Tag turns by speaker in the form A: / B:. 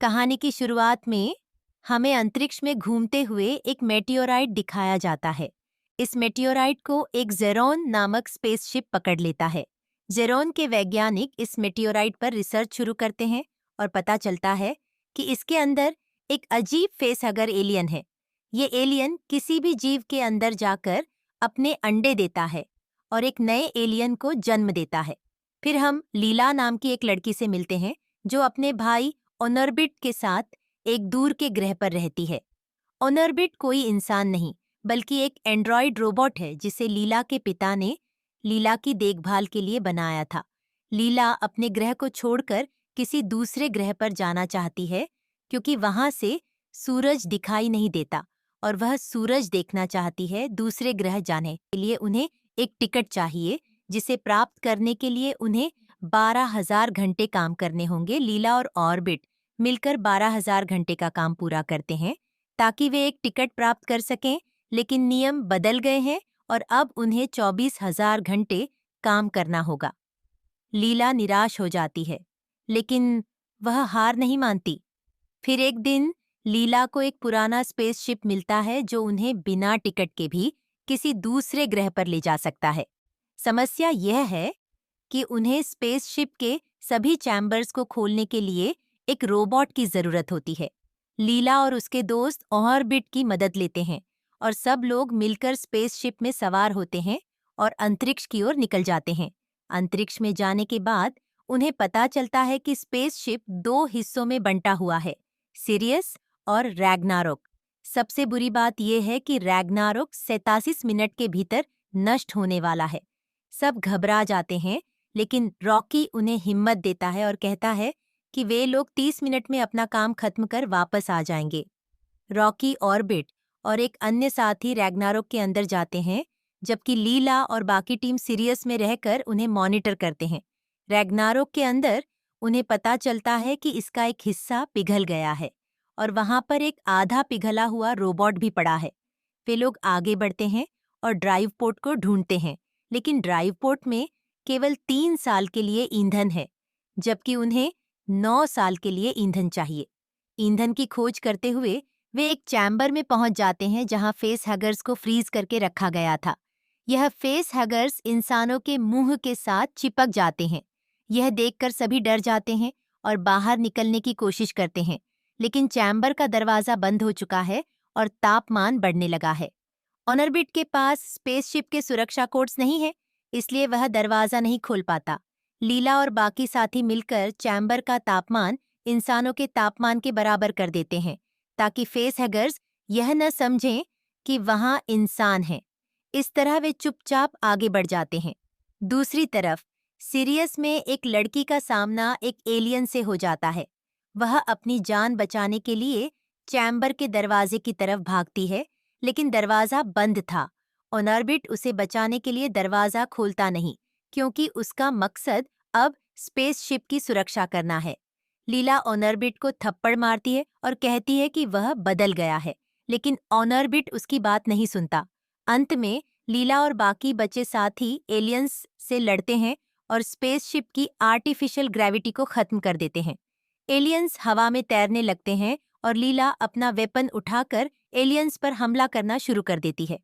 A: कहानी की शुरुआत में हमें अंतरिक्ष में घूमते हुए एक मेटियोराइट दिखाया जाता है। इस मेटियोराइट को एक जेरोन नामक स्पेसशिप पकड़ लेता है। जेरोन के वैज्ञानिक इस मेटियोराइट पर रिसर्च शुरू करते हैं और पता चलता है कि इसके अंदर एक अजीब फेसहगर एलियन है। ये एलियन किसी भी जीव के अंदर जाकर अपने अंडे देता है और एक नए एलियन को जन्म देता है। फिर हम लीला नाम की एक लड़की से मिलते हैं जो अपने भाई ओनर्बिट के साथ एक दूर के ग्रह पर रहती है। ओनर्बिट कोई इंसान नहीं बल्कि एक एंड्रॉयड रोबोट है जिसे लीला के पिता ने लीला की देखभाल के लिए बनाया था। लीला अपने ग्रह को छोड़कर किसी दूसरे ग्रह पर जाना चाहती है क्योंकि वहां से सूरज दिखाई नहीं देता और वह सूरज देखना चाहती है। दूसरे ग्रह जाने के लिए उन्हें एक टिकट चाहिए जिसे प्राप्त करने के लिए उन्हें 12,000 घंटे काम करने होंगे। लीला और ऑर्बिट मिलकर 12,000 घंटे का काम पूरा करते हैं ताकि वे एक टिकट प्राप्त कर सकें, लेकिन नियम बदल गए हैं और अब उन्हें 24,000 घंटे काम करना होगा। लीला निराश हो जाती है, लेकिन वह हार नहीं मानती। फिर एक दिन लीला को एक पुराना स्पेसशिप मिलता है जो उन्हें बिना टिकट के भी किसी दूसरे ग्रह पर ले जा सकता है। समस्या यह है कि उन्हें स्पेसशिप के सभी चैम्बर्स को खोलने के लिए एक रोबोट की जरूरत होती है। लीला और उसके दोस्त ऑर्बिट की मदद लेते हैं और सब लोग मिलकर स्पेसशिप में सवार होते हैं और अंतरिक्ष की ओर निकल जाते हैं। अंतरिक्ष में जाने के बाद उन्हें पता चलता है कि स्पेसशिप 2 हिस्सों में बंटा हुआ है, सिरियस और रैग्नारोक। सबसे बुरी बात यह है कि रैग्नारोक 87 मिनट के भीतर नष्ट होने वाला है। सब घबरा जाते हैं, लेकिन रॉकी उन्हें हिम्मत देता है और कहता है कि वे लोग 30 मिनट में अपना काम खत्म कर वापस आ जाएंगे। रॉकी, ऑर्बिट और एक अन्य साथी रैग्नारोक के अंदर जाते हैं, जबकि लीला और बाकी टीम सीरियस में रहकर उन्हें मॉनिटर करते हैं। रैग्नारोक के अंदर उन्हें पता चलता है कि इसका एक हिस्सा पिघल गया है और वहां पर एक आधा पिघला हुआ रोबोट भी पड़ा है। वे लोग आगे बढ़ते हैं और ड्राइव पोर्ट को ढूंढते हैं, लेकिन ड्राइव पोर्ट में केवल 3 साल के लिए ईंधन है, जबकि उन्हें 9 साल के लिए ईंधन चाहिए। ईंधन की खोज करते हुए वे एक चैम्बर में पहुंच जाते हैं जहां फेस हगर्स को फ्रीज करके रखा गया था। यह फेस हगर्स इंसानों के मुंह के साथ चिपक जाते हैं। यह देखकर सभी डर जाते हैं और बाहर निकलने की कोशिश करते हैं, लेकिन चैम्बर का दरवाजा बंद हो चुका है और तापमान बढ़ने लगा है। ऑनरबिट के पास स्पेसशिप के सुरक्षा कोड्स नहीं है, इसलिए वह दरवाजा नहीं खोल पाता। लीला और बाकी साथी मिलकर चैम्बर का तापमान इंसानों के तापमान के बराबर कर देते हैं ताकि फेसहगर्स यह न समझें कि वहां इंसान है। इस तरह वे चुपचाप आगे बढ़ जाते हैं। दूसरी तरफ सीरियस में एक लड़की का सामना एक एलियन से हो जाता है। वह अपनी जान बचाने के लिए चैम्बर के दरवाजे की तरफ भागती है, लेकिन दरवाजा बंद था। ऑनर्बिट उसे बचाने के लिए दरवाजा खोलता नहीं क्योंकि उसका मकसद अब स्पेसशिप की सुरक्षा करना है। लीला ऑनर्बिट को थप्पड़ मारती है और कहती है कि वह बदल गया है, लेकिन ऑनर्बिट उसकी बात नहीं सुनता। अंत में लीला और बाकी बचे साथी एलियंस से लड़ते हैं और स्पेसशिप की आर्टिफिशियल ग्रेविटी को खत्म कर देते हैं। एलियंस हवा में तैरने लगते हैं और लीला अपना वेपन उठाकर एलियंस पर हमला करना शुरू कर देती है।